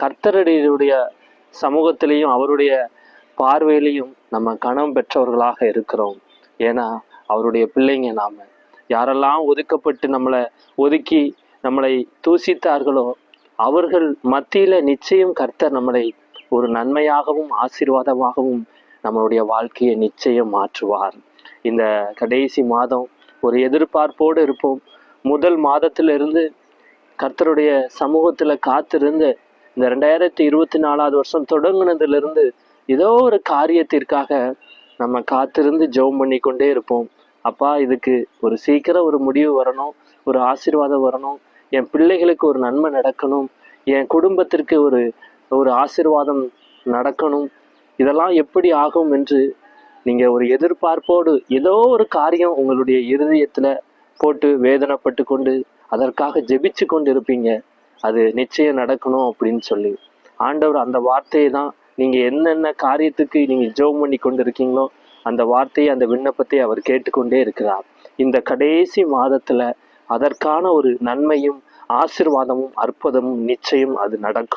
கர்த்தருடைய சமூகத்திலையும் அவருடைய பார்வையிலையும் நம்ம கனம் பெற்றவர்களாக இருக்கிறோம். ஏன்னா அவருடைய பிள்ளைங்க நாம. யாரெல்லாம் ஒதுக்கப்பட்டு ஒதுக்கி நம்மளை தூசித்தார்களோ அவர்கள் மத்தியில நிச்சயம் கர்த்தர் நம்மளை ஒரு நன்மையாகவும் ஆசீர்வாதமாகவும் நம்மளுடைய வாழ்க்கையை நிச்சயம் மாற்றுவார். இந்த கடைசி மாதம் ஒரு எதிர்பார்ப்போடு இருப்போம். முதல் மாதத்திலிருந்து கர்த்தருடைய சமூகத்துல காத்திருந்து இந்த 2024 வருஷம் தொடங்குனதிலிருந்து ஏதோ ஒரு காரியத்திற்காக நம்ம காத்திருந்து ஜெபம் பண்ணி கொண்டே இருப்போம். அப்பா, இதுக்கு ஒரு சீக்கிரம் ஒரு முடிவு வரணும், ஒரு ஆசீர்வாதம் வரணும், என் பிள்ளைகளுக்கு ஒரு நன்மை நடக்கணும், என் குடும்பத்திற்கு ஒரு ஆசீர்வாதம் நடக்கணும், இதெல்லாம் எப்படி ஆகும் என்று நீங்க ஒரு எதிர்பார்ப்போடு ஏதோ ஒரு காரியம் உங்களுடைய இருதயத்துல போட்டு வேதனைப்பட்டு கொண்டு அதற்காக ஜெபிச்சு கொண்டு இருப்பீங்க. அது நிச்சயம் நடக்கணும் அப்படின்னு சொல்லி ஆண்டவர் அந்த வார்த்தையை தான் நீங்க என்னென்ன காரியத்துக்கு நீங்க ஜெபம் பண்ணி கொண்டு இருக்கீங்களோ அந்த வார்த்தையை, அந்த விண்ணப்பத்தை அவர் கேட்டுக்கொண்டே இருக்கிறார். இந்த கடைசி மாதத்துல அதற்கான ஒரு நன்மையும் ஆசீர்வாதமும் அற்புதமும் நிச்சயம் அது நடக்கும்.